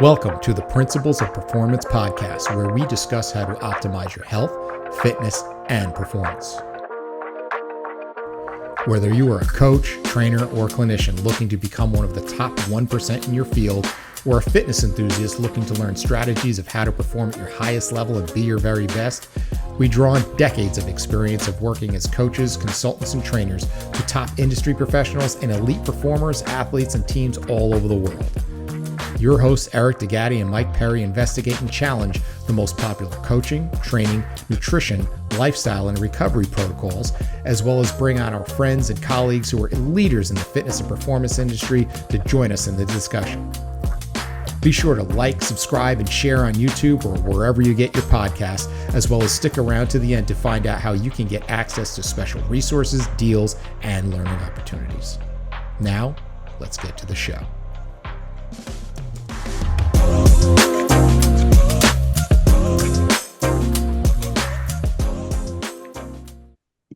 Welcome to the Principles of Performance podcast, where we discuss how to optimize your health, fitness, and performance. Whether you are a coach, trainer, or clinician looking to become one of the top 1% in your field, or a fitness enthusiast looking to learn strategies of how to perform at your highest level and be your very best, we draw on decades of experience of working as coaches, consultants, and trainers to top industry professionals and elite performers, athletes, and teams all over the world. Your hosts, Eric DeGatti and Mike Perry, investigate and challenge the most popular coaching, training, nutrition, lifestyle, and recovery protocols, as well as bring on our friends and colleagues who are leaders in the fitness and performance industry to join us in the discussion. Be sure to like, subscribe, and share on YouTube or wherever you get your podcasts, as well as stick around to the end to find out how you can get access to special resources, deals, and learning opportunities. Now, let's get to the show.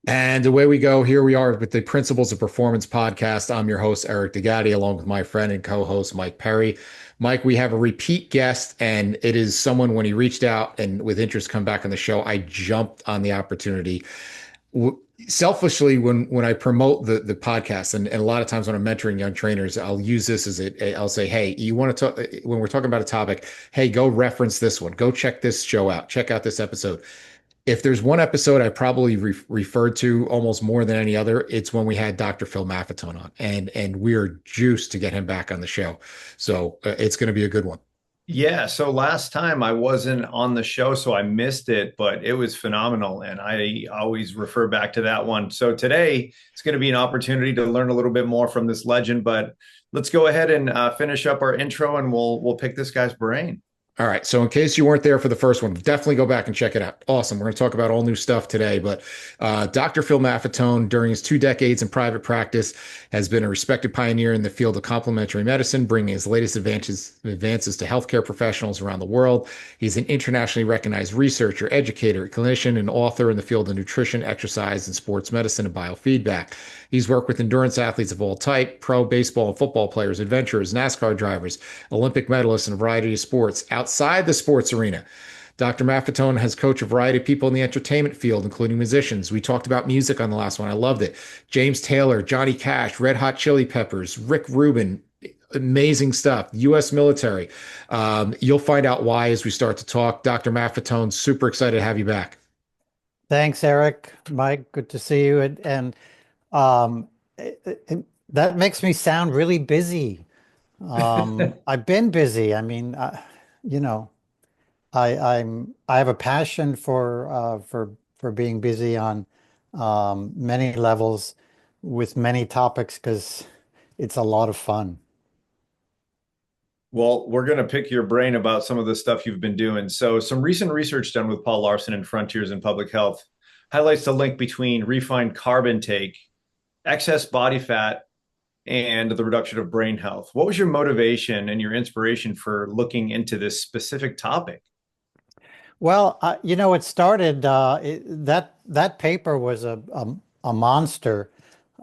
And away we go. Here we are with the Principles of Performance podcast. I'm your host, Eric DeGatti, along with my friend and co-host, Mike Perry. Mike, we have a repeat guest, and it is someone, when he reached out and with interest come back on the show, I jumped on the opportunity. Selfishly, when I promote the podcast, and a lot of times when I'm mentoring young trainers, I'll use this as I'll say, hey, you want to talk, when we're talking about a topic, hey, go reference this one, go check this show out, check out this episode. If there's one episode I probably referred to almost more than any other, it's when we had Dr. Phil Maffetone on, and we are juiced to get him back on the show. So it's going to be a good one. Yeah. So last time I wasn't on the show, so I missed it, but it was phenomenal. And I always refer back to that one. So today it's going to be an opportunity to learn a little bit more from this legend, but let's go ahead and finish up our intro and we'll pick this guy's brain. All right. So in case you weren't there for the first one, definitely go back and check it out. Awesome. We're going to talk about all new stuff today. But Dr. Phil Maffetone, during his 2 decades in private practice, has been a respected pioneer in the field of complementary medicine, bringing his latest advances to healthcare professionals around the world. He's an internationally recognized researcher, educator, clinician, and author in the field of nutrition, exercise, and sports medicine and biofeedback. He's worked with endurance athletes of all type, pro baseball and football players, adventurers, NASCAR drivers, Olympic medalists in a variety of sports. Outside the sports arena, Dr. Maffetone has coached a variety of people in the entertainment field, including musicians. We talked about music on the last one. I loved it. James Taylor, Johnny Cash, Red Hot Chili Peppers, Rick Rubin. Amazing stuff. U.S. military. You'll find out why as we start to talk. Dr. Maffetone, super excited to have you back. Thanks, Eric. Mike, good to see you. And that makes me sound really busy. I've been busy. I mean, I have a passion for being busy on many levels with many topics because it's a lot of fun. Well, we're going to pick your brain about some of the stuff you've been doing. So some recent research done with Paul Laursen and Frontiers in Public Health highlights the link between refined carb intake, excess body fat, and the reduction of brain health. What was your motivation and your inspiration for looking into this specific topic? Well, it started, that paper was a monster.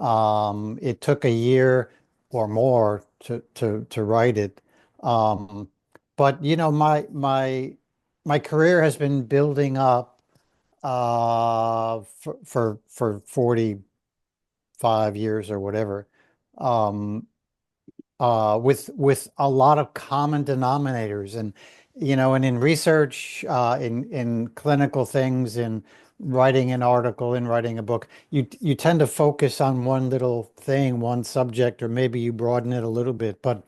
It took a year or more to write it. But my career has been building up for 45 years or whatever, with a lot of common denominators, and in research, in clinical things, in writing an article, in writing a book, you tend to focus on one little thing, one subject, or maybe you broaden it a little bit. But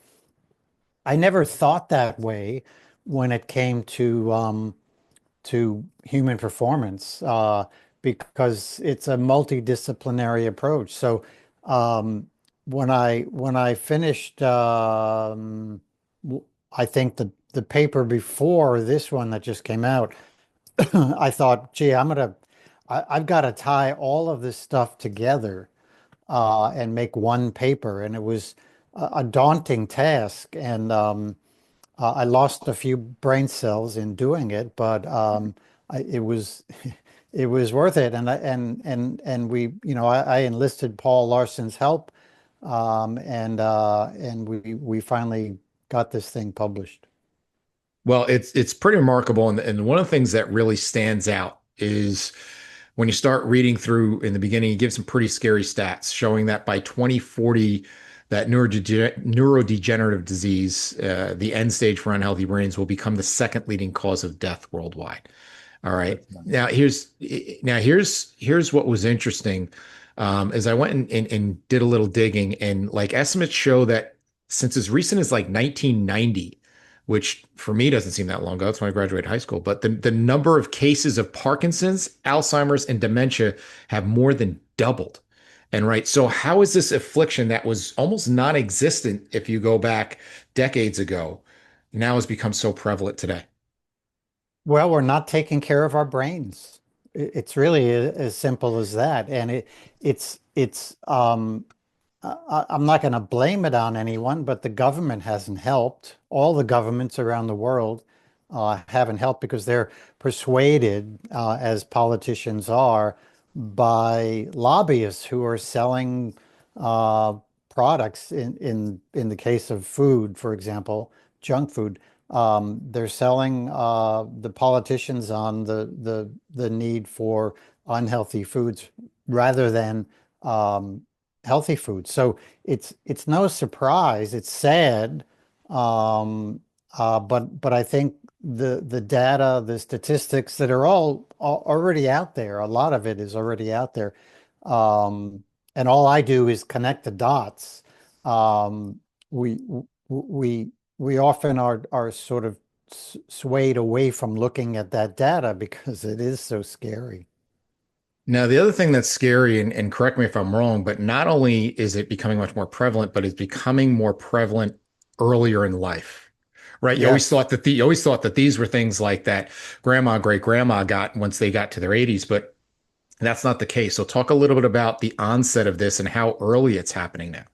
I never thought that way when it came to human performance, because it's a multidisciplinary approach. So when I finished, I think the paper before this one that just came out, I thought, gee, I've got to tie all of this stuff together and make one paper, and it was a daunting task, and I lost a few brain cells in doing it, but it was worth it. And I enlisted Paul Laursen's help, and we finally got this thing published. Well, it's pretty remarkable, and one of the things that really stands out is when you start reading through in the beginning, he gives some pretty scary stats showing that by 2040, that neurodegenerative disease, the end stage for unhealthy brains, will become the second leading cause of death worldwide. All right. That's nuts. Now here's what was interesting. As I went and did a little digging, and like estimates show that since as recent as like 1990, which for me doesn't seem that long ago, that's when I graduated high school, but the number of cases of Parkinson's, Alzheimer's, and dementia have more than doubled. And right, so how is this affliction that was almost non-existent if you go back decades ago, now has become so prevalent today? Well, we're not taking care of our brains. It's really as simple as that. And I'm not going to blame it on anyone, but the government hasn't helped. All the governments around the world haven't helped because they're persuaded, as politicians are, by lobbyists who are selling uh, products in the case of food, for example, junk food. They're selling the politicians on the need for unhealthy foods rather than healthy foods. So it's no surprise. It's sad, but I think the data, the statistics that are all already out there. A lot of it is already out there, and all I do is connect the dots. Um, we we often are sort of swayed away from looking at that data because it is so scary. Now, the other thing that's scary, and correct me if I'm wrong, but not only is it becoming much more prevalent, but it's becoming more prevalent earlier in life, right? Yes. You always thought that these were things like that grandma, great grandma got once they got to their 80s, but that's not the case. So talk a little bit about the onset of this and how early it's happening now.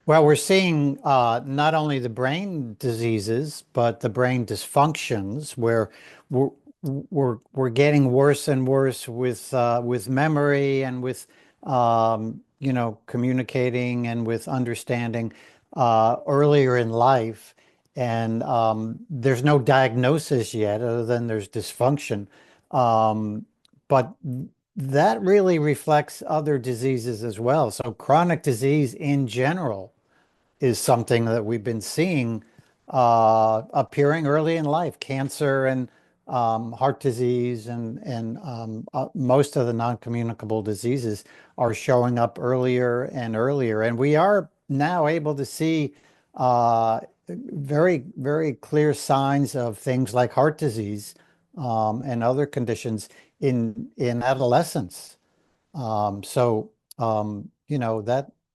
Well, we're seeing not only the brain diseases, but the brain dysfunctions, where we're we're getting worse and worse with memory and with communicating and with understanding earlier in life. And there's no diagnosis yet, other than there's dysfunction. But that really reflects other diseases as well. So chronic disease in general is something that we've been seeing appearing early in life. Cancer and heart disease and most of the non-communicable diseases are showing up earlier and earlier. And we are now able to see very, very clear signs of things like heart disease and other conditions in adolescence. So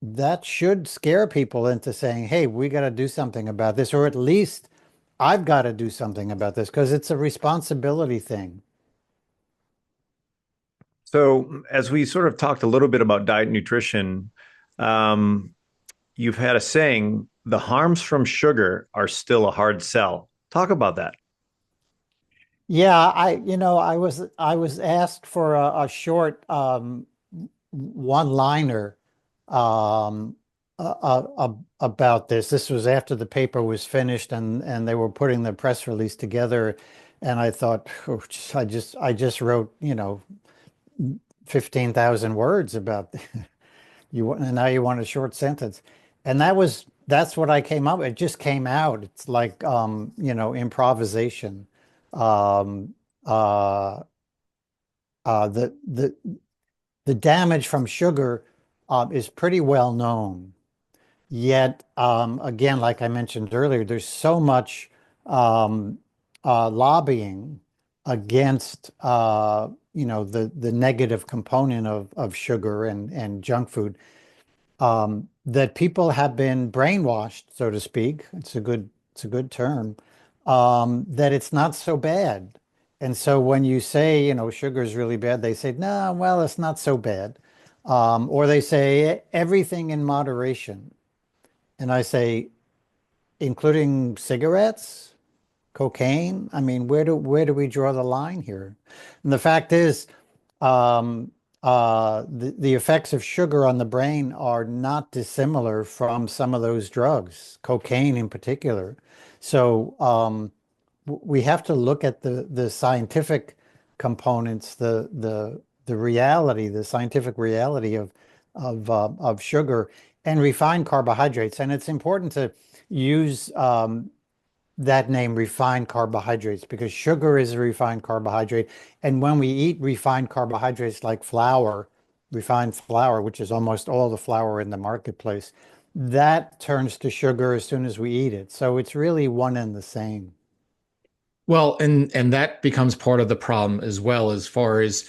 that should scare people into saying, "Hey, we got to do something about this," or at least I've got to do something about this because it's a responsibility thing. So, as we sort of talked a little bit about diet and nutrition, um, you've had a saying, the harms from sugar are still a hard sell. Talk about that. Yeah, I was asked for a short one-liner um, about this. This was after the paper was finished and they were putting the press release together, and I thought, oh, I just wrote 15,000 words about you, and now you want a short sentence, and that's what I came up with. It just came out. It's like improvisation. Um, uh, the damage from sugar is pretty well known. Yet, again, like I mentioned earlier, there's so much um, lobbying against the negative component of sugar and junk food, that people have been brainwashed, so to speak. It's a good term, that it's not so bad. And so when you say, sugar is really bad, they say, no, well, it's not so bad. Or they say everything in moderation. And I say, including cigarettes, cocaine. I mean, where do we draw the line here? And the fact is, the effects of sugar on the brain are not dissimilar from some of those drugs, cocaine in particular. So we have to look at the scientific components, the reality, the scientific reality of sugar and refined carbohydrates. And it's important to use that name, refined carbohydrates, because sugar is a refined carbohydrate. And when we eat refined carbohydrates like flour, refined flour, which is almost all the flour in the marketplace, that turns to sugar as soon as we eat it. So it's really one and the same. Well, and that becomes part of the problem as well, as far as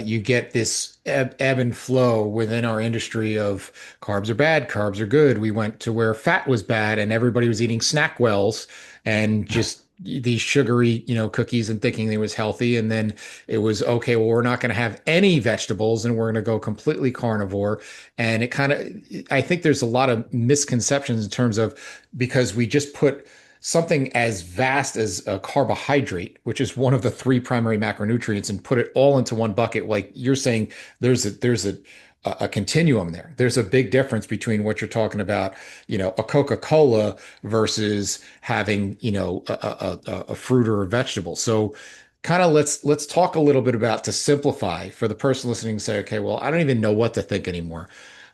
you get this ebb and flow within our industry of carbs are bad, carbs are good. We went to where fat was bad, and everybody was eating snack wells and just these sugary, cookies and thinking it was healthy. And then it was okay. Well, we're not going to have any vegetables, and we're going to go completely carnivore. And it kind of, I think there's a lot of misconceptions in terms of because we just put something as vast as a carbohydrate, which is one of the three primary macronutrients, and put it all into one bucket. Like you're saying, there's a continuum there. There's a big difference between what you're talking about, a Coca-Cola versus having, a fruit or a vegetable. So kind of let's talk a little bit about to simplify for the person listening and say, okay, well, I don't even know what to think anymore.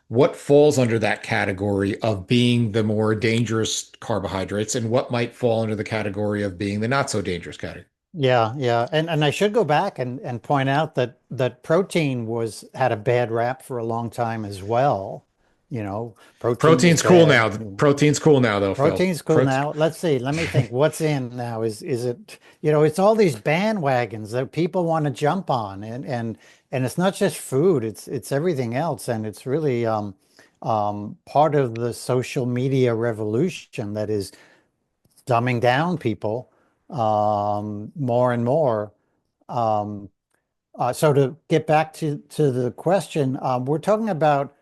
What falls under that category of being the more dangerous carbohydrates, and what might fall under the category of being the not so dangerous category? Yeah, yeah. And I should go back and point out that protein had a bad rap for a long time as well. Protein was Protein's cool bad. now. Protein's cool now, though, Phil. Protein's cool now. Let's see. Let me think. What's in now? Is it, it's all these bandwagons that people want to jump on, and it's not just food, it's everything else. And it's really part of the social media revolution that is dumbing down people more and more. Um, so to get back to the question, we're talking about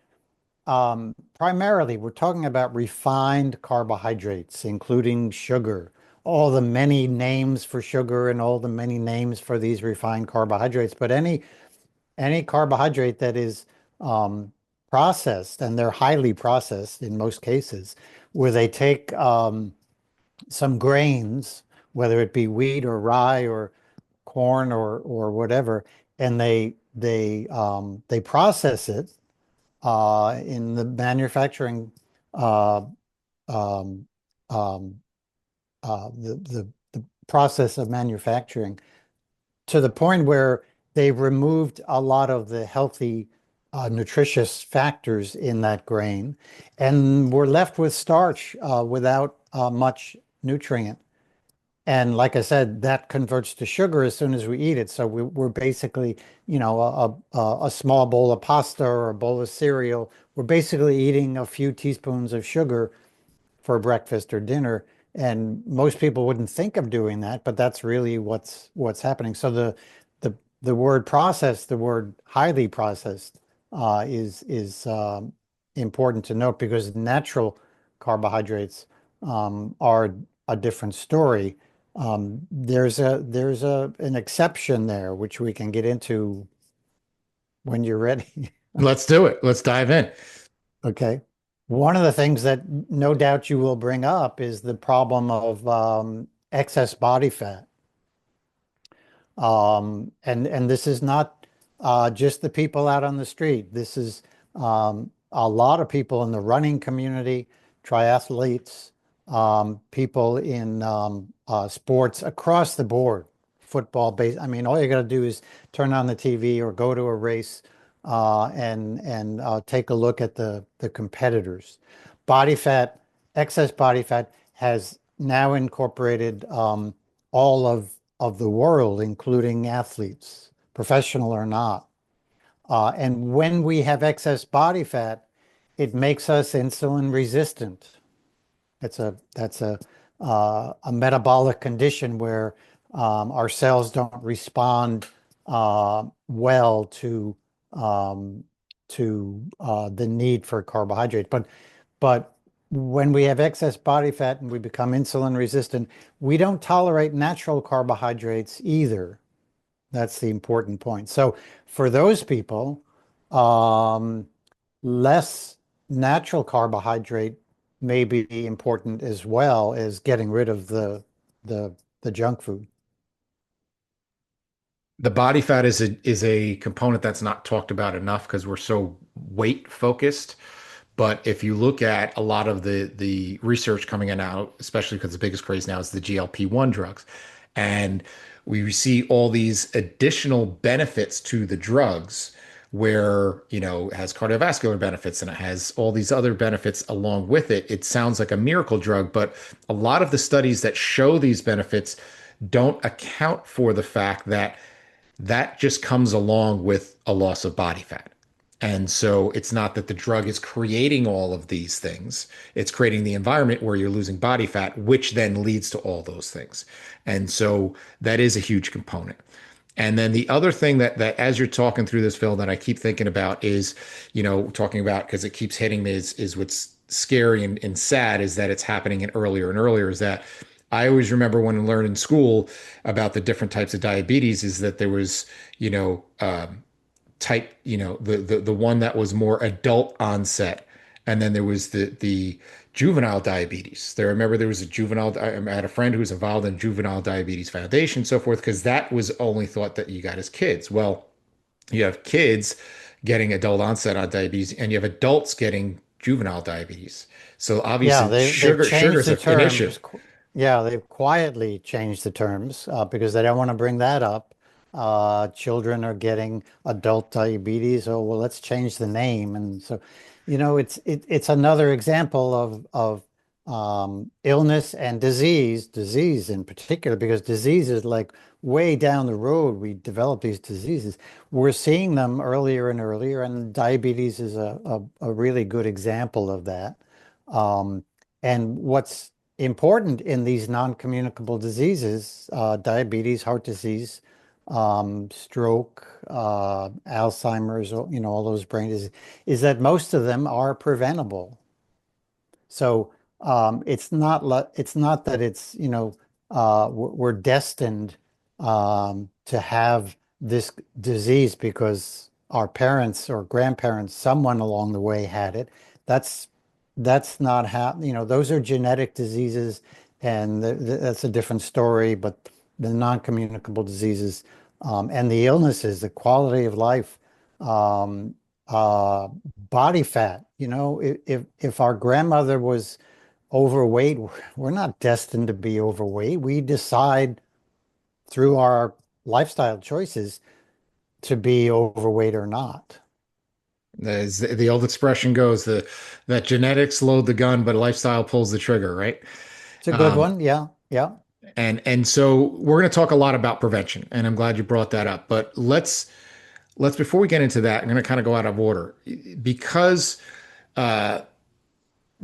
primarily we're talking about refined carbohydrates, including sugar, all the many names for sugar and all the many names for these refined carbohydrates. But any carbohydrate that is processed, and they're highly processed in most cases, where they take some grains, whether it be wheat or rye or corn or whatever, and they process it in the manufacturing uh, um, um, the process of manufacturing to the point where they've removed a lot of the healthy nutritious factors in that grain, and we're left with starch without much nutrient. And like I said, that converts to sugar as soon as we eat it. So we're basically, a small bowl of pasta or a bowl of cereal. We're basically eating a few teaspoons of sugar for breakfast or dinner. And most people wouldn't think of doing that, but that's really what's happening. So the word processed, the word highly processed, is important to note, because natural carbohydrates are a different story. There's an exception there, which we can get into when you're ready. Let's do it. Let's dive in. Okay. One of the things that no doubt you will bring up is the problem of excess body fat. And this is not just the people out on the street. This is a lot of people in the running community, triathletes, people in sports across the board, football, base. I mean, all you got to do is turn on the TV or go to a race and take a look at the competitors. Body fat, excess body fat has now incorporated all of the world, including athletes, professional or not. And when we have excess body fat, it makes us insulin resistant. That's a metabolic condition where our cells don't respond well um, to the need for carbohydrate. But when we have excess body fat and we become insulin resistant, we don't tolerate natural carbohydrates either. That's the important point. So for those people, um, less natural carbohydrate may be important as well as getting rid of the the junk food. The body fat is a component that's not talked about enough because we're so weight focused. But if you look at a lot of the research coming in now, especially because the biggest craze now is the GLP-1 drugs, and we see all these additional benefits to the drugs where, it has cardiovascular benefits and it has all these other benefits along with it. It sounds like a miracle drug, but a lot of the studies that show these benefits don't account for the fact that that just comes along with a loss of body fat. And so it's not that the drug is creating all of these things. It's creating the environment where you're losing body fat, which then leads to all those things. And so that is a huge component. And then the other thing that as you're talking through this, Phil, that I keep thinking about is, talking about because it keeps hitting me is what's scary and sad is that it's happening in earlier and earlier is that I always remember when I learned in school about the different types of diabetes is that there was, type, the one that was more adult onset, and then there was the juvenile diabetes. There, I remember there was a juvenile. I had a friend who was involved in Juvenile Diabetes Foundation, so forth, because that was only thought that you got as kids. Well, you have kids getting adult onset on diabetes, and you have adults getting juvenile diabetes. So Yeah, obviously, they've sugar changed is the an issue. terms. Yeah, they've quietly changed the terms because they don't want to bring that up. Children are getting adult diabetes. Oh, well, let's change the name. And so, it's another example of illness and disease in particular, because disease is like way down the road. We develop these diseases. We're seeing them earlier and earlier, and diabetes is a really good example of that. Um, and what's important in these non-communicable diseases, diabetes, heart disease, stroke, Alzheimer's, all those brain diseases, is that most of them are preventable. So it's not that it's we're destined to have this disease because our parents or grandparents, someone along the way had it. That's that's not how, those are genetic diseases, and that's a different story. But the non-communicable diseases and the illnesses, the quality of life, um, uh, body fat. If our grandmother was overweight, we're not destined to be overweight. We decide through our lifestyle choices to be overweight or not. As the old expression goes, that genetics load the gun, but lifestyle pulls the trigger, right? It's a good Um, one. Yeah. Yeah. and so we're going to talk a lot about prevention, and I'm glad you brought that up. But let's before we get into that, I'm going to kind of go out of order because uh,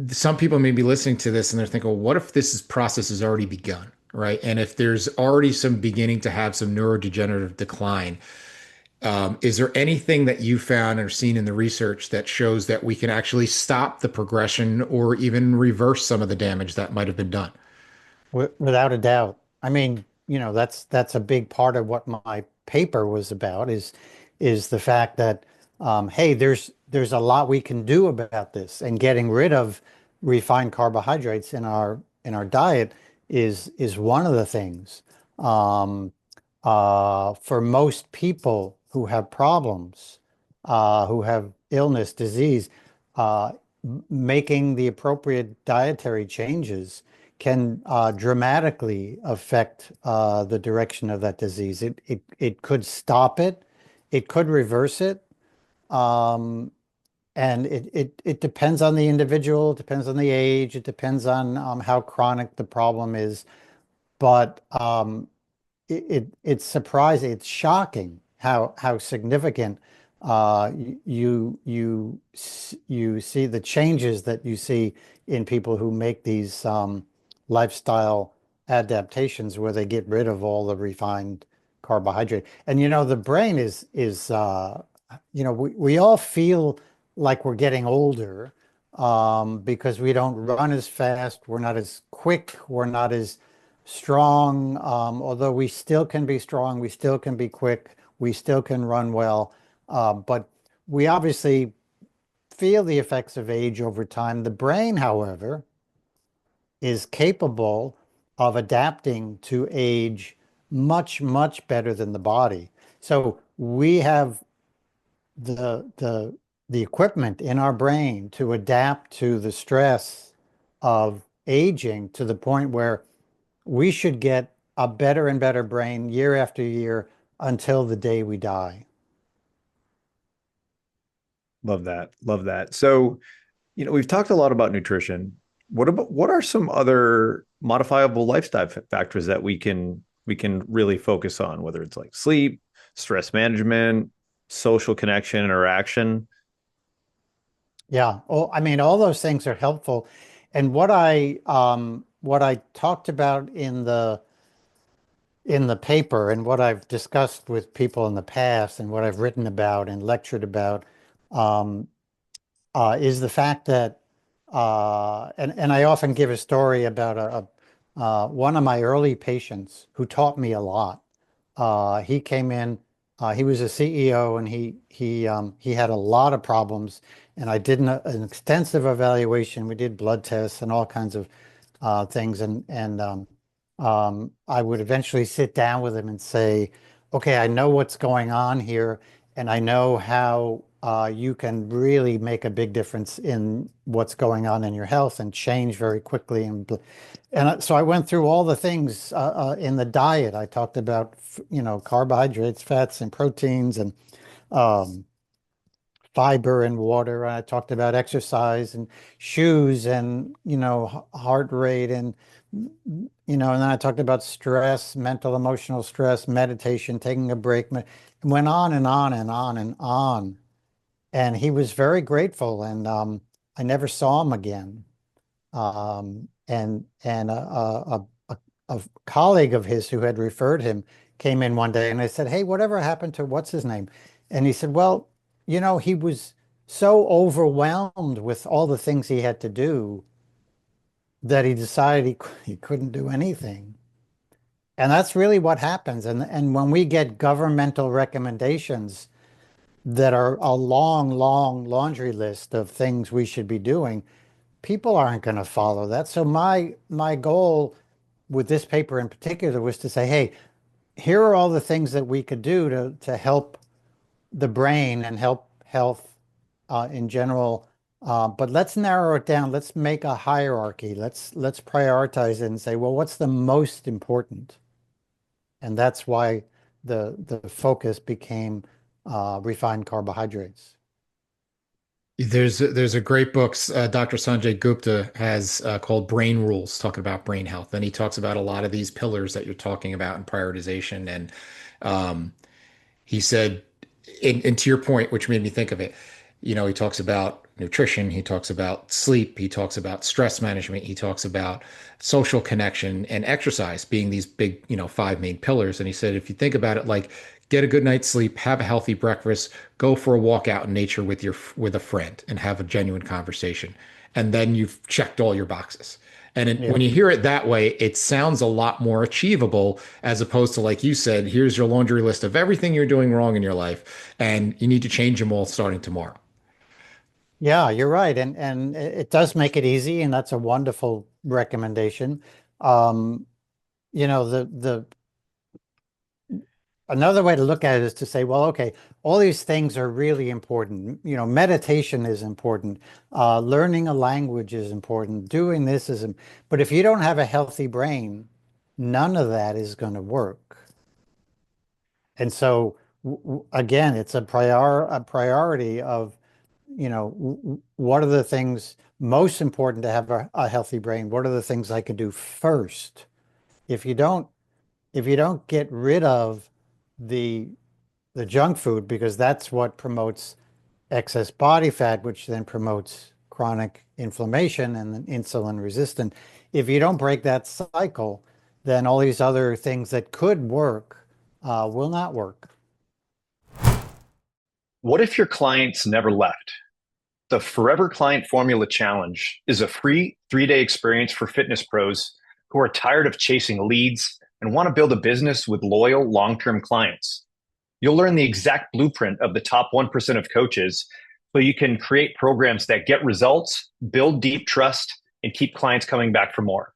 some people may be listening to this and they're thinking, well, what if process has already begun, right? And if there's already some beginning to have some neurodegenerative decline, is there anything that you found or seen in the research that shows that we can actually stop the progression or even reverse some of the damage that might have been done? Without a doubt. I mean, that's a big part of what my paper was about is the fact that hey, there's a lot we can do about this, and getting rid of refined carbohydrates in our diet is one of the things. Um, for most people who have problems, who have illness, disease, making the appropriate dietary changes can dramatically affect the direction of that disease. It could stop it, it could reverse it, um, and it depends on the individual, it depends on the age, it depends on how chronic the problem is. But it's surprising, it's shocking how significant you see the changes that you see in people who make these lifestyle adaptations where they get rid of all the refined carbohydrate. And the brain is we all feel like we're getting older because we don't run as fast, we're not as quick, we're not as strong, although we still can be strong, we still can be quick, we still can run well. But we obviously feel the effects of age over time. The brain, however, is capable of adapting to age much, much better than the body. So we have the equipment in our brain to adapt to the stress of aging to the point where we should get a better and better brain year after year until the day we die. Love that. Love that. So, we've talked a lot about nutrition. What are some other modifiable lifestyle factors that we can really focus on, whether it's like sleep, stress management, social connection, interaction? Yeah. Oh, I mean, all those things are helpful. And what I talked about in the paper and what I've discussed with people in the past and what I've written about and lectured about um, is the fact that and I often give a story about one of my early patients who taught me a lot. He came in, he was a CEO, and he had a lot of problems. And I did an extensive evaluation. We did blood tests and all kinds of things, and I would eventually sit down with him and say, "Okay, I know what's going on here, and I know how you can really make a big difference in what's going on in your health and change very quickly." And so I went through all the things in the diet. I talked about, carbohydrates, fats, and proteins, and um, fiber and water. I talked about exercise and shoes and, heart rate and, and then I talked about stress, mental, emotional stress, meditation, taking a break. It went on and on and on and on. And he was very grateful. And I never saw him again. And a colleague of his who had referred him came in one day and I said, "Hey, whatever happened to what's his name?" And he said, "Well, he was so overwhelmed with all the things he had to do that he decided he couldn't do anything." And that's really what happens. And when we get governmental recommendations that are a long, long laundry list of things we should be doing, people aren't going to follow that. So my goal with this paper in particular was to say, hey, here are all the things that we could do to help the brain and help health in general. But let's narrow it down. Let's make a hierarchy. Let's prioritize it and say, well, what's the most important? And that's why the focus became refined carbohydrates. There's a great book Dr. Sanjay Gupta has called Brain Rules, talking about brain health, and he talks about a lot of these pillars that you're talking about in prioritization. And um, he said, and to your point, which made me think of it, he talks about nutrition, he talks about sleep, he talks about stress management, he talks about social connection and exercise being these big, five main pillars. And he said, if you think about it, like get a good night's sleep, have a healthy breakfast, go for a walk out in nature with a friend and have a genuine conversation. And then you've checked all your boxes. And Yeah. when you hear it that way, it sounds a lot more achievable as opposed to, like you said, here's your laundry list of everything you're doing wrong in your life, and you need to change them all starting tomorrow. Yeah, you're right. And it does make it easy, and that's a wonderful recommendation. Um, the another way to look at it is to say, well, okay, all these things are really important. Meditation is important. Learning a language is important. Doing this is, but if you don't have a healthy brain, none of that is going to work. And so, again, it's a priority of, what are the things most important to have a healthy brain? What are the things I can do first? If you don't, if you don't get rid of the the junk food, because that's what promotes excess body fat, which then promotes chronic inflammation and then insulin resistant. If you don't break that cycle, then all these other things that could work will not work. What if your clients never left? The Forever Client Formula Challenge is a free 3-day experience for fitness pros who are tired of chasing leads and want to build a business with loyal, long-term clients. You'll learn the exact blueprint of the top 1% of coaches so you can create programs that get results, build deep trust, and keep clients coming back for more.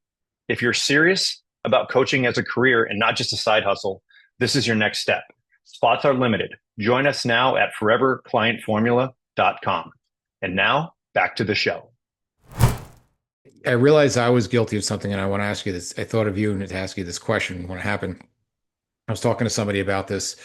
If you're serious, about coaching as a career and not just a side hustle, this is your next step. Spots are limited. Join us now at foreverclientformula.com. And now back to the show. I realized I was guilty of something, and I want to ask you this. I thought of you and to ask you this question when it happened. I was talking to somebody about this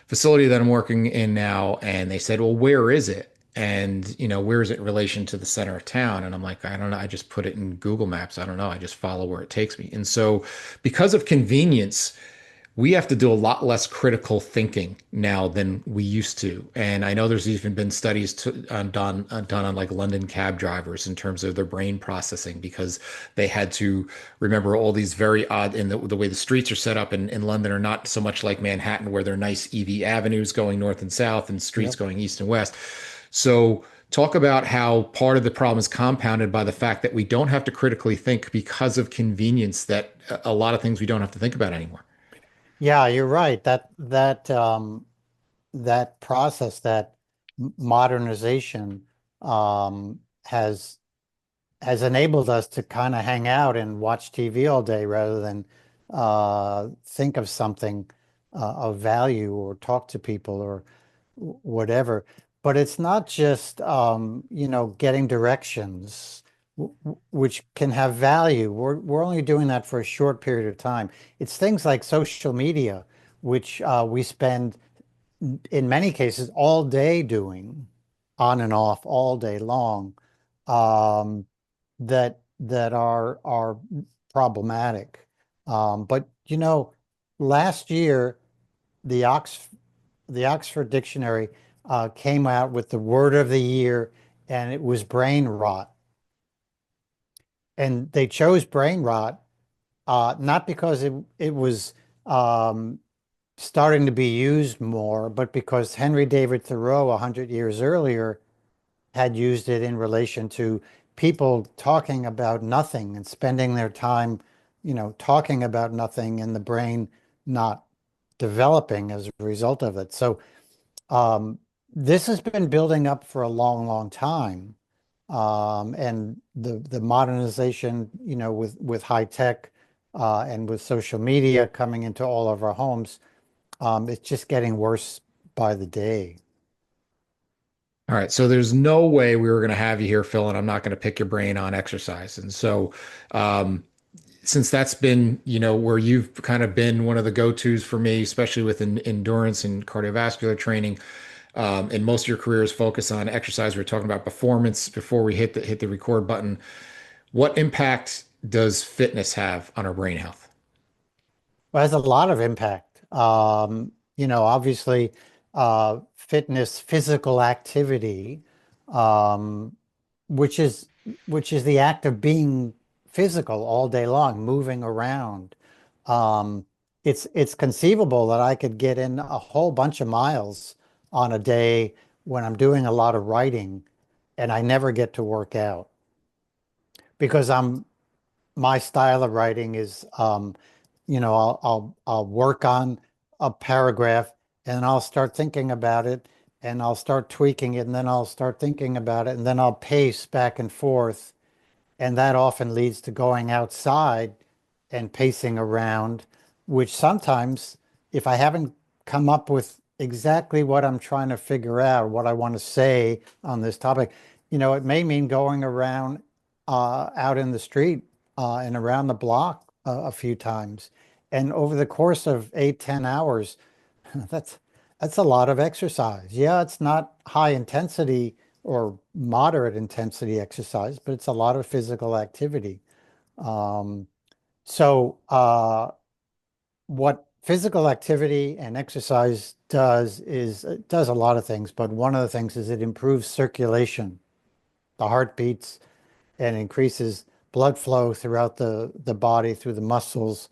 facility that I'm working in now, and they said, "Well, where is it? And where is it in relation to the center of town?" And I'm like, "I don't know. I just put it in Google Maps. I don't know. I just follow where it takes me." And so, because of convenience, we have to do a lot less critical thinking now than we used to. And I know there's even been studies done on like London cab drivers in terms of their brain processing because they had to remember all these very odd, and the way the streets are set up in London are not so much like Manhattan, where they're nice EV avenues going north and south and streets Yep. going east and west. So talk about how part of the problem is compounded by the fact that we don't have to critically think because of convenience, that a lot of things we don't have to think about anymore. Yeah, you're right. That process, that modernization, has enabled us to kind of hang out and watch TV all day rather than think of something of value or talk to people or whatever. But it's not just getting directions, which can have value. We're only doing that for a short period of time. It's things like social media, which we spend in many cases all day doing, on and off all day long, um, that are problematic. But last year the Ox the Oxford Dictionary came out with the word of the year, and it was brain rot. And they chose brain rot not because it was starting to be used more, but because Henry David Thoreau, 100 years earlier, had used it in relation to people talking about nothing and spending their time, talking about nothing, and the brain not developing as a result of it. So this has been building up for a long, long time. And the modernization, with high tech and with social media coming into all of our homes, it's just getting worse by the day. All right, so there's no way we were going to have you here, Phil, and I'm not going to pick your brain on exercise. And so, since that's been, where you've kind of been one of the go-tos for me, especially with endurance and cardiovascular training, and most of your career is focused on exercise. We're talking about performance before we hit the record button. What impact does fitness have on our brain health? Well, it has a lot of impact. Obviously, fitness, physical activity, um, which is which is the act of being physical all day long, moving around. Um, it's conceivable that I could get in a whole bunch of miles on a day when I'm doing a lot of writing, and I never get to work out because my style of writing is, I'll work on a paragraph, and I'll start thinking about it, and I'll start tweaking it, and then I'll start thinking about it, and then I'll pace back and forth. And that often leads to going outside and pacing around, which sometimes, if I haven't come up with exactly what I'm trying to figure out, what I want to say on this topic, it may mean going around out in the street and around the block a few times. And over the course of 8, 10 hours, that's that's a lot of exercise. Yeah, it's not high intensity or moderate intensity exercise, but it's a lot of physical activity. Um, so what physical activity and exercise does is it does a lot of things, but one of the things is it improves circulation. The heart beats and increases blood flow throughout the body through the muscles,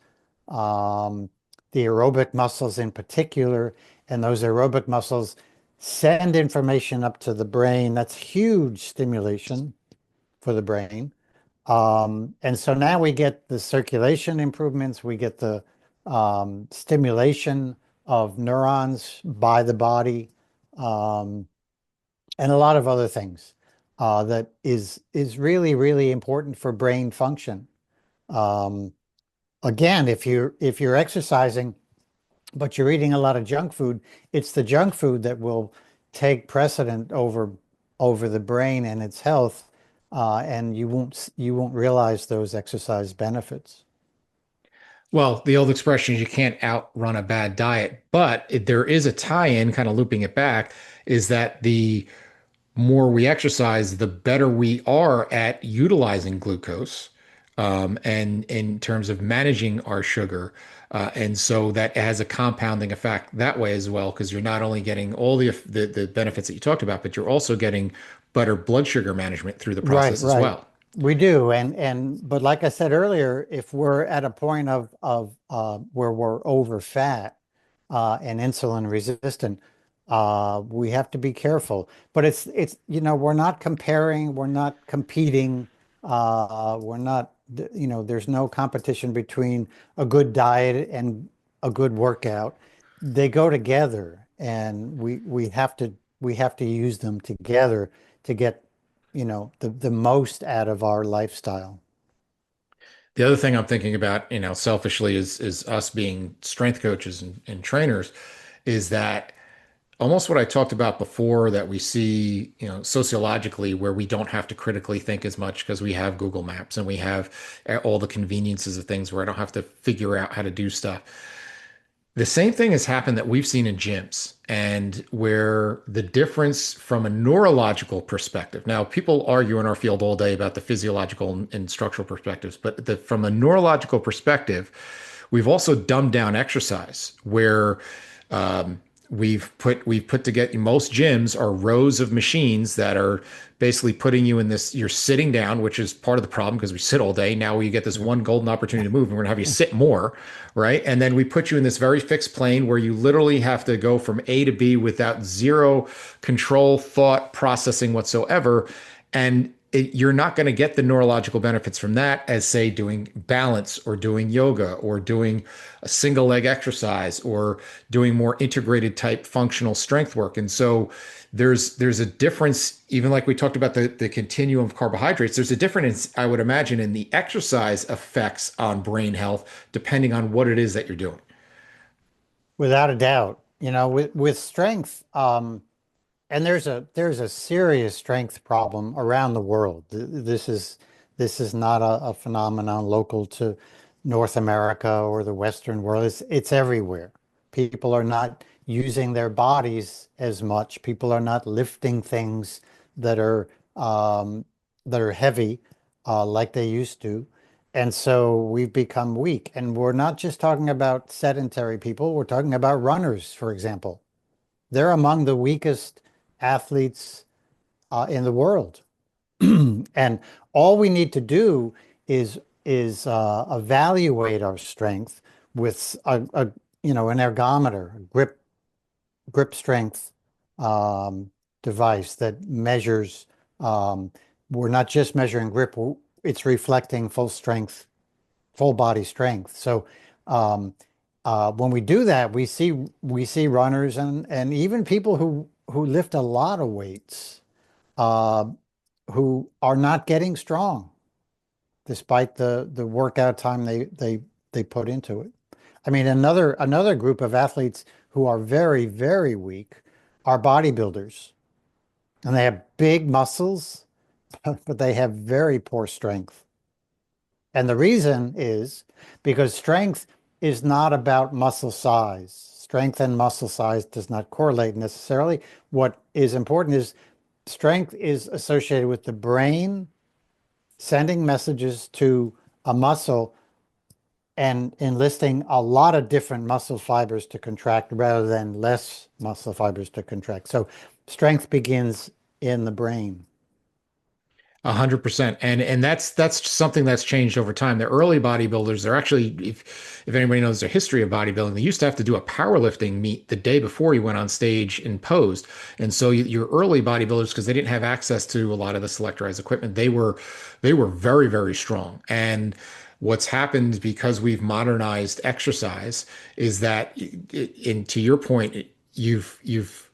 um, the aerobic muscles in particular, and those aerobic muscles send information up to the brain. That's huge stimulation for the brain. And so now we get the circulation improvements, we get the stimulation of neurons by the body, um, and a lot of other things that is really, really important for brain function. Um, again, if you're exercising, but you're eating a lot of junk food, it's the junk food that will take precedent over the brain and its health, and you won't realize those exercise benefits. Well, the old expression is you can't outrun a bad diet, but there is a tie-in, kind of looping it back, is that the more we exercise, the better we are at utilizing glucose, and in terms of managing our sugar. And so that has a compounding effect that way as well, because you're not only getting all the benefits that you talked about, but you're also getting better blood sugar management through the Right, process as right. well. We do. And but like I said earlier, if we're at a point of where we're over fat and insulin resistant, we have to be careful. But we're not comparing, we're not competing, we're not, there's no competition between a good diet and a good workout. They go together, and we have to use them together to get the most out of our lifestyle. The other thing I'm thinking about, selfishly is us being strength coaches and trainers, is that almost what I talked about before, that we see, sociologically, where we don't have to critically think as much because we have Google Maps and we have all the conveniences of things where I don't have to figure out how to do stuff. The same thing has happened that we've seen in gyms, and where the difference from a neurological perspective. Now, people argue in our field all day about the physiological and structural perspectives, but from a neurological perspective, we've also dumbed down exercise, where we've put together, most gyms are rows of machines that are basically putting you in this, you're sitting down, which is part of the problem because we sit all day. Now we get this one golden opportunity to move, and we're gonna have you sit more, right? And then we put you in this very fixed plane where you literally have to go from A to B without zero control, thought, processing whatsoever. And you're not going to get the neurological benefits from that as, say, doing balance or doing yoga or doing a single leg exercise or doing more integrated type functional strength work. And so there's a difference, even like we talked about the continuum of carbohydrates, there's a difference, I would imagine, in the exercise effects on brain health, depending on what it is that you're doing. Without a doubt. With strength, and there's a serious strength problem around the world. This is not a phenomenon local to North America or the Western world. It's everywhere. People are not using their bodies as much. People are not lifting things that are um, that are heavy like they used to. And so we've become weak. And we're not just talking about sedentary people. We're talking about runners, for example. They're among the weakest athletes in the world. And all we need to do is evaluate our strength with an ergometer, a grip strength device that measures. Um, we're not just measuring grip; it's reflecting full strength, full body strength. So um, when we do that, we see runners and even people who lift a lot of weights, uh, who are not getting strong despite the workout time they put into it. I mean, another group of athletes who are very, very weak are bodybuilders, and they have big muscles, but they have very poor strength. And the reason is because strength is not about muscle size. Strength and muscle size does not correlate necessarily. What is important is strength is associated with the brain sending messages to a muscle and enlisting a lot of different muscle fibers to contract rather than less muscle fibers to contract. So strength begins in the brain. 100%. And that's something that's changed over time. The early bodybuilders, they're actually, if anybody knows the history of bodybuilding, they used to have to do a powerlifting meet the day before you went on stage and posed. And so your early bodybuilders, because they didn't have access to a lot of the selectorized equipment, they were very, very strong. And what's happened because we've modernized exercise is that, and to your point, you've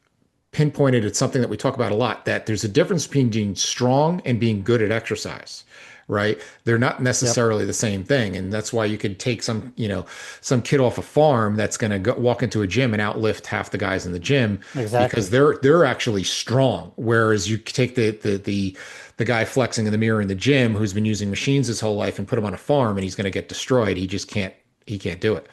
pinpointed at something that we talk about a lot, that there's a difference between being strong and being good at exercise, right? They're not Yep. necessarily the same thing. And that's why you could take some, some kid off a farm that's going to go walk into a gym and outlift half the guys in the gym because Exactly. they're actually strong. Whereas you take the guy flexing in the mirror in the gym who's been using machines his whole life and put him on a farm and he's going to get destroyed. He can't do it.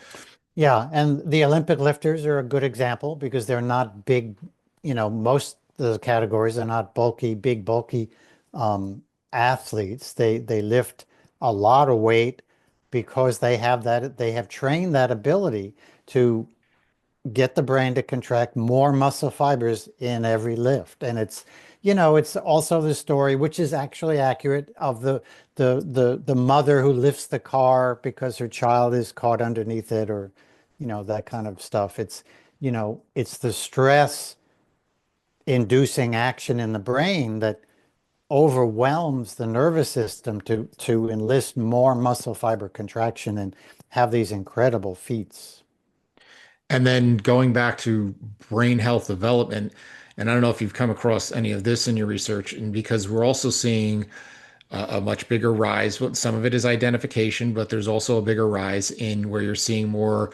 Yeah, and the Olympic lifters are a good example because they're not big, most of the categories are not bulky, big, bulky um, athletes. They lift a lot of weight because they have trained that ability to get the brain to contract more muscle fibers in every lift. And it's also the story, which is actually accurate, of the mother who lifts the car because her child is caught underneath it, or that kind of stuff. It's the stress inducing action in the brain that overwhelms the nervous system to enlist more muscle fiber contraction and have these incredible feats. And then going back to brain health development, and I don't know if you've come across any of this in your research, and because we're also seeing a much bigger rise. But some of it is identification, but there's also a bigger rise in where you're seeing more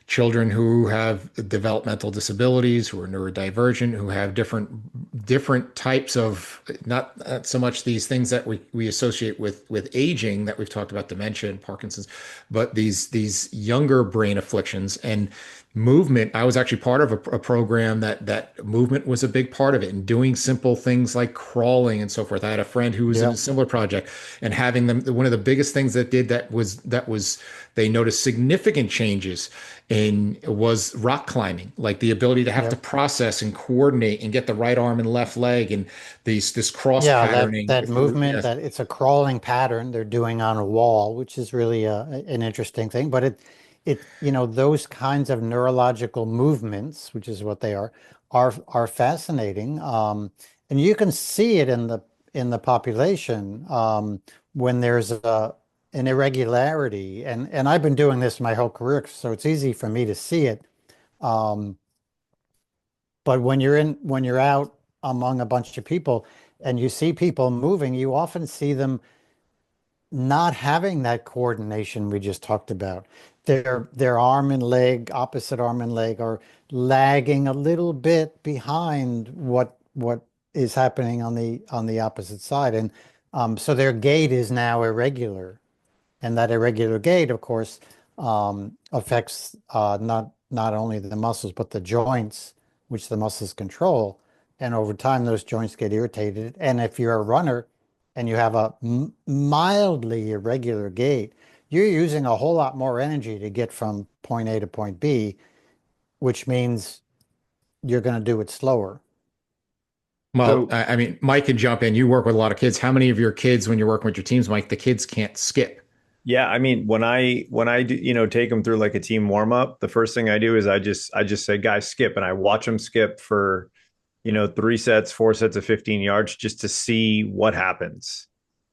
children who have developmental disabilities, who are neurodivergent, who have different types of not so much these things that we associate with aging that we've talked about, dementia and Parkinson's, but these younger brain afflictions and movement. I was actually part of a program that movement was a big part of it, and doing simple things like crawling and so forth. I had a friend who was in a Yeah. similar project, and having them, one of the biggest things that did that was they noticed significant changes in was rock climbing, like the ability to have to Yeah. process and coordinate and get the right arm and left leg and this cross Yeah, that patterning that through. movement, Yes. that it's a crawling pattern they're doing on a wall, which is really an interesting thing. But those kinds of neurological movements, which is what they are fascinating. And you can see it in the population when there's an irregularity. And I've been doing this my whole career, so it's easy for me to see it. Um, but when you're out among a bunch of people and you see people moving, you often see them not having that coordination we just talked about. Their arm and leg, opposite arm and leg, are lagging a little bit behind what is happening on the opposite side. And so their gait is now irregular. And that irregular gait, of course, affects not only the muscles but the joints, which the muscles control. And over time, those joints get irritated. And if you're a runner and you have a mildly irregular gait, you're using a whole lot more energy to get from point A to point B, which means you're going to do it slower. Well, So I mean, Mike can jump in. You work with a lot of kids. How many of your kids, when you're working with your teams, Mike, the kids can't skip? yeah, I mean, when I do, take them through like a team warm up, the first thing I do is I just say, guys, skip, and I watch them skip for 3 sets, 4 sets of 15 yards just to see what happens,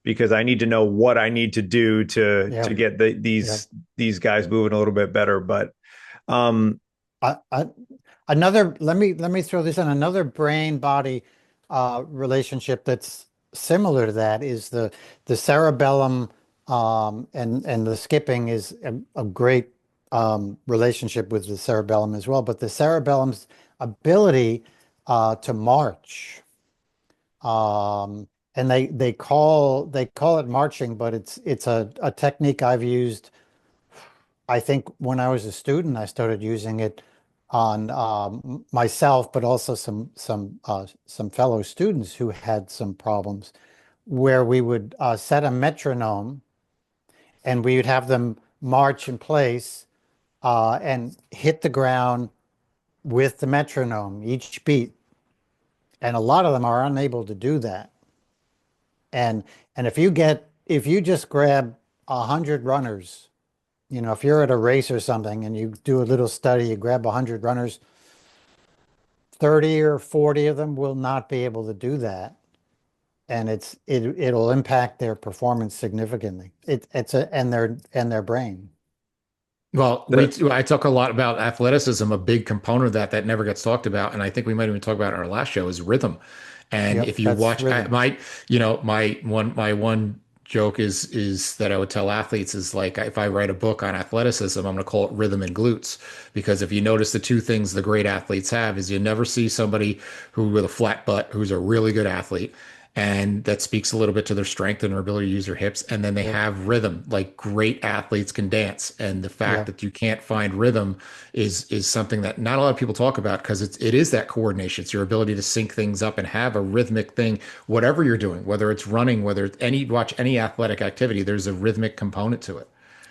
because I need to know what I need to do to Yeah. get Yeah. these guys moving a little bit better. But um, I, another, let me throw this in. Another brain body relationship that's similar to that is the cerebellum, and the skipping is a great relationship with the cerebellum as well. But the cerebellum's ability to march, and they call it marching, but it's a technique I've used. I think when I was a student, I started using it on myself, but also some fellow students who had some problems, where we would set a metronome and we would have them march in place and hit the ground with the metronome each beat. And a lot of them are unable to do that. And and if you just grab 100 runners, if you're at a race or something and you do a little study, you grab 100 runners, 30 or 40 of them will not be able to do that. And it'll impact their performance significantly. And their brain. Well, the I talk a lot about athleticism. A big component of that never gets talked about, and I think we might even talk about it in our last show is rhythm. And Yep, if you that's watch rhythm. my one joke is that I would tell athletes is like if I write a book on athleticism, I'm going to call it Rhythm and Glutes, because if you notice the two things the great athletes have is you never see somebody who with a flat butt who's a really good athlete, and that speaks a little bit to their strength and their ability to use their hips, and then they Yep. have rhythm like great athletes can dance, and the fact Yeah. that you can't find rhythm is something that not a lot of people talk about because it is that coordination. It's your ability to sync things up and have a rhythmic thing, whatever you're doing, whether it's running, whether it's watch any athletic activity, there's a rhythmic component to it.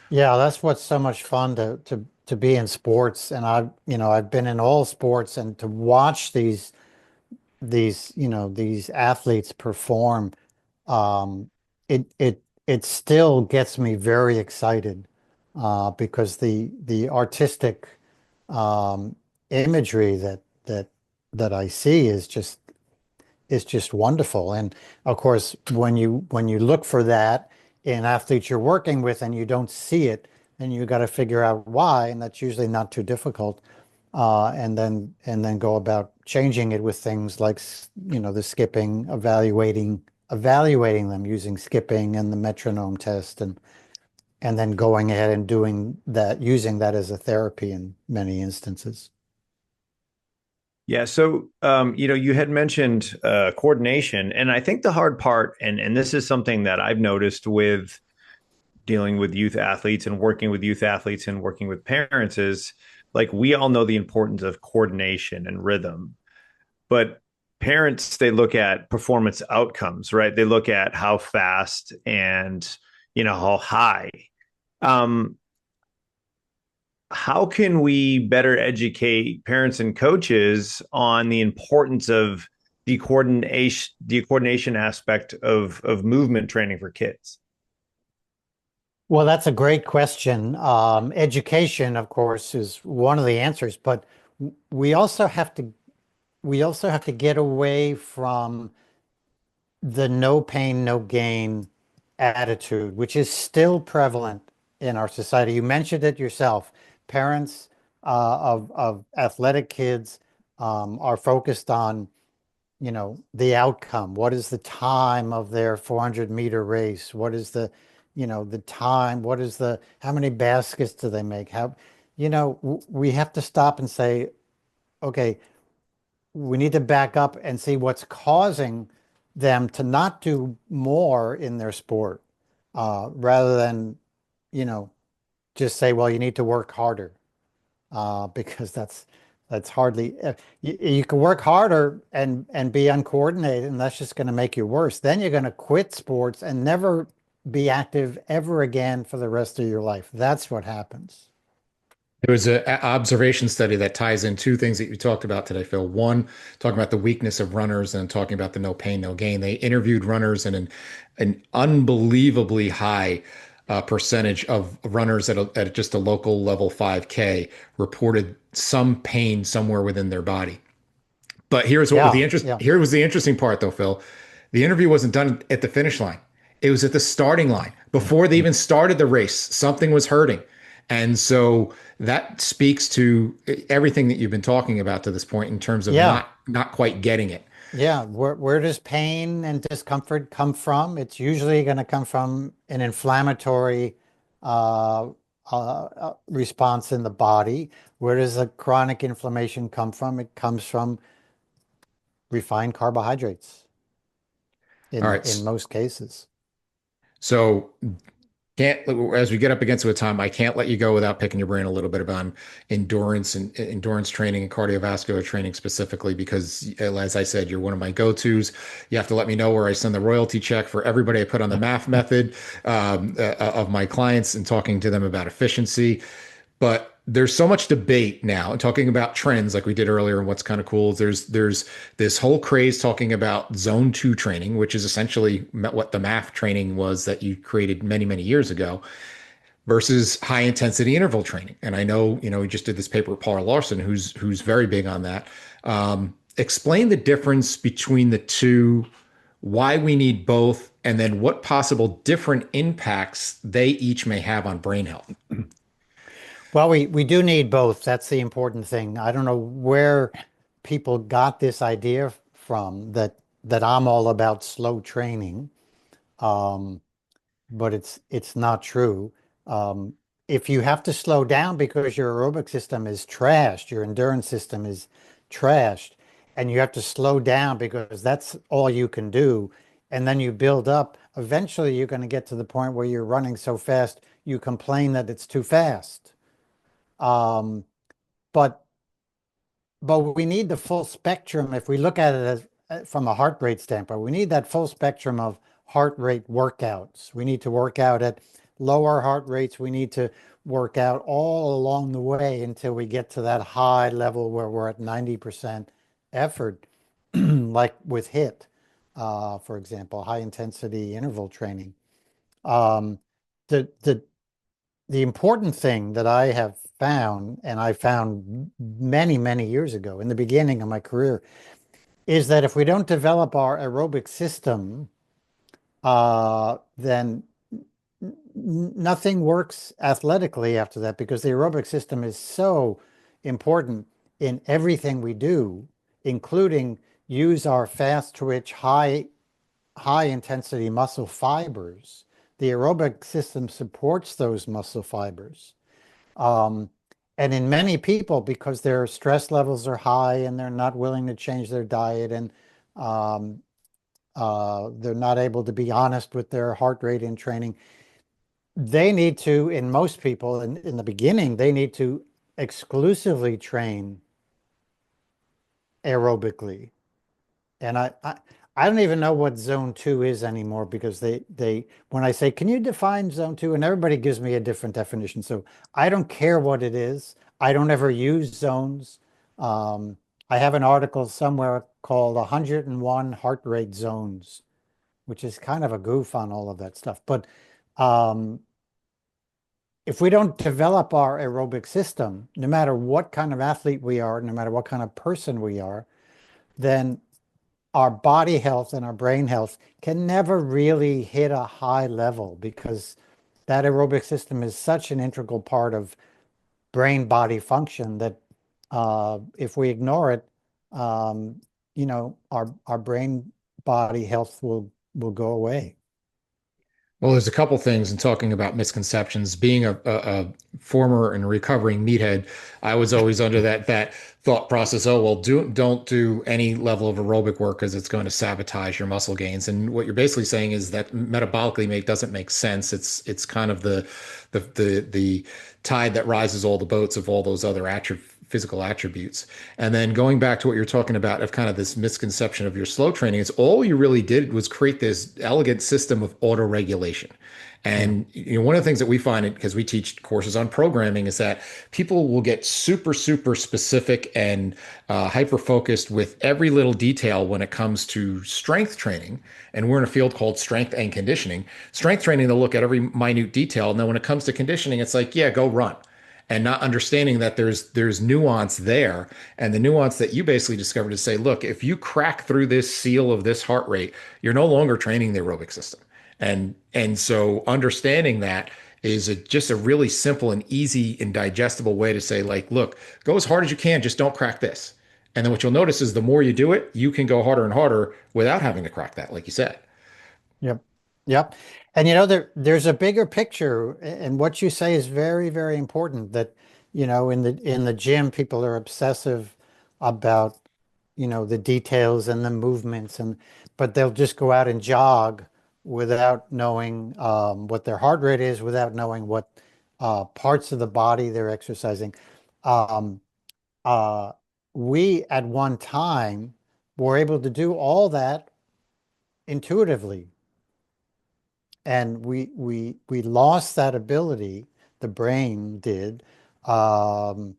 Yeah, that's what's so much fun to be in sports. And I've been in all sports, and to watch these athletes perform, um, it still gets me very excited, because the artistic, um, imagery that I see is just wonderful. And of course, when you look for that in athletes you're working with and you don't see it, then you got to figure out why, and that's usually not too difficult. And then go about changing it with things like the skipping, evaluating them using skipping and the metronome test, and then going ahead and doing that, using that as a therapy in many instances. Yeah, so you had mentioned coordination, and I think the hard part, and this is something that I've noticed with dealing with youth athletes and working with youth athletes and working with parents is like we all know the importance of coordination and rhythm, but parents they look at performance outcomes, right? They look at how fast and how high. Um, how can we better educate parents and coaches on the importance of the coordination aspect of movement training for kids? Well, that's a great question. Education, of course, is one of the answers, but we also have to we also have to get away from the no pain, no gain attitude, which is still prevalent in our society. You mentioned it yourself. Parents of athletic kids are focused on, the outcome. What is the time of their 400-meter race? What is the time? How many baskets do they make? We have to stop and say, okay, we need to back up and see what's causing them to not do more in their sport, rather than, you know, just say, well, you need to work harder, because that's hardly you can work harder and be uncoordinated, and that's just going to make you worse. Then you're going to quit sports and never be active ever again for the rest of your life. That's what happens. There was an observation study that ties in two things that you talked about today, Phil. One, talking about the weakness of runners and talking about the no pain, no gain. They interviewed runners, and an unbelievably high percentage of runners at just a local level 5K reported some pain somewhere within their body. But Yeah, yeah, here was the interesting part though, Phil. The interview wasn't done at the finish line. It was at the starting line. Before they even started the race, something was hurting. And so that speaks to everything that you've been talking about to this point in terms of yeah. not quite getting it. Yeah, where does pain and discomfort come from? It's usually going to come from an inflammatory uh, response in the body. Where does the chronic inflammation come from? It comes from refined carbohydrates All in right. most cases. So can't as we get up against it with time, I can't let you go without picking your brain a little bit about endurance and endurance training and cardiovascular training specifically, because as I said, you're one of my go-tos. You have to let me know where I send the royalty check for everybody I put on the math method of my clients and talking to them about efficiency. But there's so much debate now and talking about trends like we did earlier. And what's kind of cool is there's this whole craze talking about zone two training, which is essentially what the math training was that you created many, many years ago, versus high intensity interval training. And I know, we just did this paper with Paul Larson, who's very big on that. Explain the difference between the two, why we need both, and then what possible different impacts they each may have on brain health. Well, we do need both. That's the important thing. I don't know where people got this idea from, that I'm all about slow training. Um, but it's not true. Um, if you have to slow down because your aerobic system is trashed, your endurance system is trashed, and you have to slow down because that's all you can do, and then you build up, eventually you're going to get to the point where you're running so fast you complain that it's too fast. Um, but we need the full spectrum. If we look at it as from a heart rate standpoint, we need that full spectrum of heart rate workouts. We need to work out at lower heart rates. We need to work out all along the way until we get to that high level where we're at 90% effort, like with HIIT, for example, high intensity interval training. Um, the the the important thing that I have found, and I found many, many years ago in the beginning of my career, is that if we don't develop our aerobic system, then nothing works athletically after that, because the aerobic system is so important in everything we do, including use our fast twitch, high intensity muscle fibers. The aerobic system supports those muscle fibers. Um, and in many people, because their stress levels are high and they're not willing to change their diet, and um, they're not able to be honest with their heart rate in training, they need to, in most people, in the beginning, they need to exclusively train aerobically. And I don't even know what zone two is anymore, because when I say, can you define zone two? And everybody gives me a different definition. So I don't care what it is. I don't ever use zones. Um, I have an article somewhere called 101 heart rate zones, which is kind of a goof on all of that stuff. But um, if we don't develop our aerobic system, no matter what kind of athlete we are, no matter what kind of person we are, then our body health and our brain health can never really hit a high level, because that aerobic system is such an integral part of brain body function that if we ignore it, um, our brain body health will go away. Well, there's a couple things in talking about misconceptions. Being a former and recovering meathead, I was always under that thought process. Oh, well, don't do any level of aerobic work because it's going to sabotage your muscle gains. And what you're basically saying is that metabolically doesn't make sense. It's kind of the tide that rises all the boats of all those other physical attributes. And then going back to what you're talking about of kind of this misconception of your slow training, it's all you really did was create this elegant system of auto regulation. Yeah. And one of the things that we find, because we teach courses on programming, is that people will get super, super specific and hyper focused with every little detail when it comes to strength training. And we're in a field called strength and conditioning. Strength training, they'll look at every minute detail. And then when it comes to conditioning, it's like, yeah, go run, and not understanding that there's nuance there. And the nuance that you basically discovered is say, look, if you crack through this seal of this heart rate, you're no longer training the aerobic system. And so understanding that is just a really simple and easy and digestible way to say, like, look, go as hard as you can, just don't crack this. And then what you'll notice is the more you do it, you can go harder and harder without having to crack that, like you said. Yep. Yep. And there's a bigger picture, and what you say is very, very important, that, in the gym, people are obsessive about, the details and the movements, but they'll just go out and jog without knowing what their heart rate is, without knowing what parts of the body they're exercising. Um, uh, we at one time were able to do all that intuitively, and we lost that ability. The brain did, um,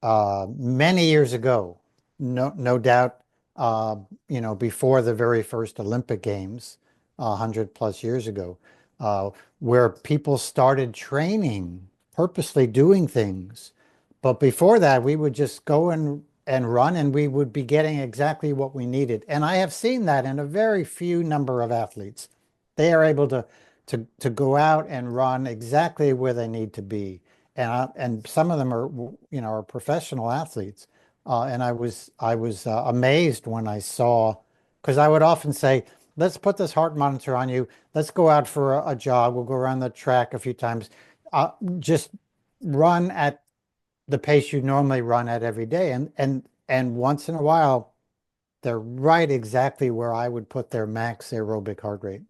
many years ago. No doubt. Before the very first Olympic Games, 100+ years ago, uh, where people started training, purposely doing things. But before that, we would just go and run, and we would be getting exactly what we needed. And I have seen that in a very few number of athletes. They are able to go out and run exactly where they need to be. And some of them are professional athletes. And I was amazed when I saw, because I would often say, let's put this heart monitor on you. Let's go out for a jog. We'll go around the track a few times. Just run at the pace you normally run at every day. And once in a while, they're right exactly where I would put their max aerobic heart rate.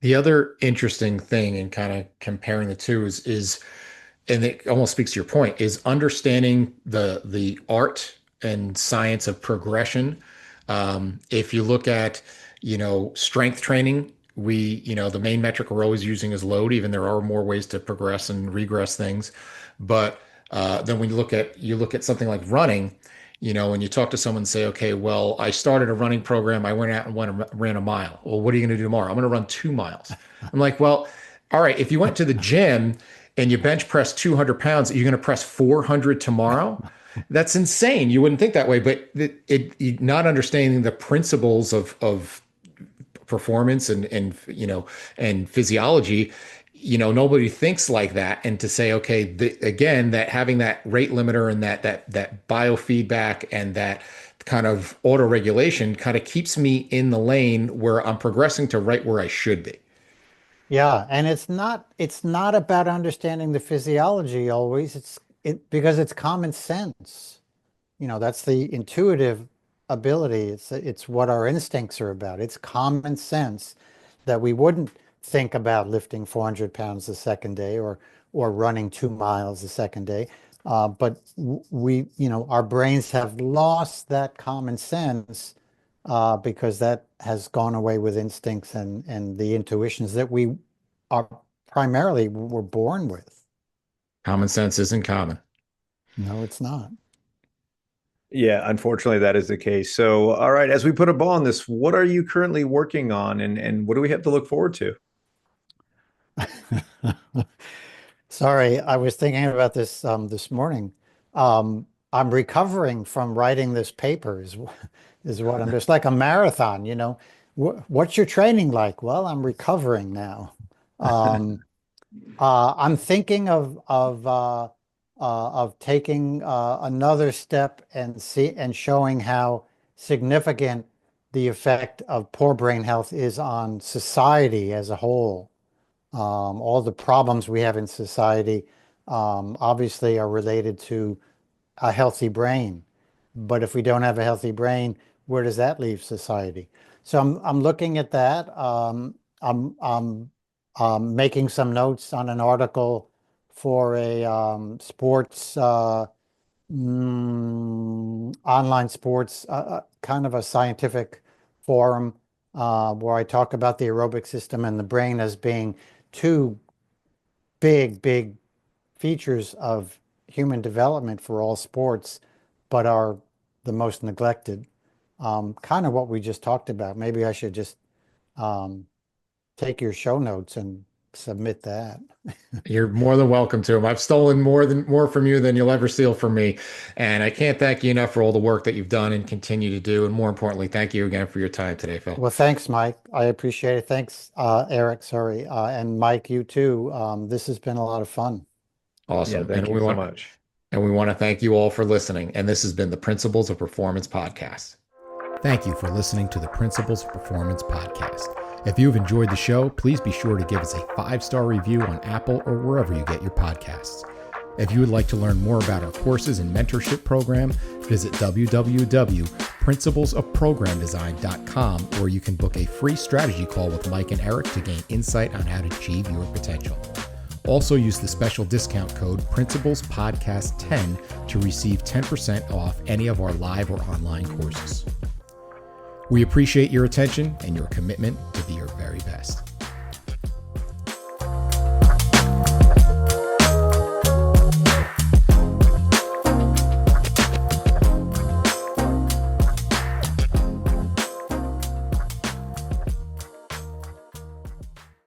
The other interesting thing in kind of comparing the two is, and it almost speaks to your point, is understanding the art and science of progression. If you look at, strength training, the main metric we're always using is load, even there are more ways to progress and regress things. But then when you look at something like running, when you talk to someone and say, okay, well, I started a running program. I went out and ran a mile. Well, what are you going to do tomorrow? I'm going to run 2 miles. I'm like, well, all right, if you went to the gym and you bench press 200 pounds, you're going to press 400 tomorrow? That's insane. You wouldn't think that way, but not understanding the principles of performance and physiology, nobody thinks like that. And to say, okay, again, that having that rate limiter and that biofeedback and that kind of auto regulation kind of keeps me in the lane where I'm progressing to right where I should be. Yeah, and it's not about understanding the physiology always. Because it's common sense. That's the intuitive ability. It's what our instincts are about. It's common sense that we wouldn't think about lifting 400 pounds the second day or running 2 miles the second day. But our brains have lost that common sense because that has gone away with instincts and the intuitions that we are primarily were born with. Common sense isn't common. No, it's not. Yeah, unfortunately, that is the case. So, all right, as we put a ball on this, what are you currently working on and what do we have to look forward to? Sorry, I was thinking about this this morning. I'm recovering from writing this paper is what I'm just like a marathon, What's your training like? Well, I'm recovering now. I'm thinking of taking another step and showing how significant the effect of poor brain health is on society as a whole. All the problems we have in society obviously are related to a healthy brain. But if we don't have a healthy brain, where does that leave society? So I'm looking at that. I'm making some notes on an article for a sports online sports kind of a scientific forum where I talk about the aerobic system and the brain as being two big features of human development for all sports, but are the most neglected. Kind of what we just talked about. Maybe I should just take your show notes and submit that. You're more than welcome to them. I've stolen more from you than you'll ever steal from me. And I can't thank you enough for all the work that you've done and continue to do. And more importantly, thank you again for your time today, Phil. Well, thanks, Mike. I appreciate it. Thanks, Eric. Sorry. And Mike, you too. This has been a lot of fun. Awesome. Yeah, thank you so much. And we want to thank you all for listening. And this has been the Principles of Performance Podcast. Thank you for listening to the Principles of Performance Podcast. If you've enjoyed the show, please be sure to give us a 5-star review on Apple or wherever you get your podcasts. If you would like to learn more about our courses and mentorship program, visit www.principlesofprogramdesign.com, where you can book a free strategy call with Mike and Eric to gain insight on how to achieve your potential. Also use the special discount code PRINCIPLESPODCAST10 to receive 10% off any of our live or online courses. We appreciate your attention and your commitment to be your very best.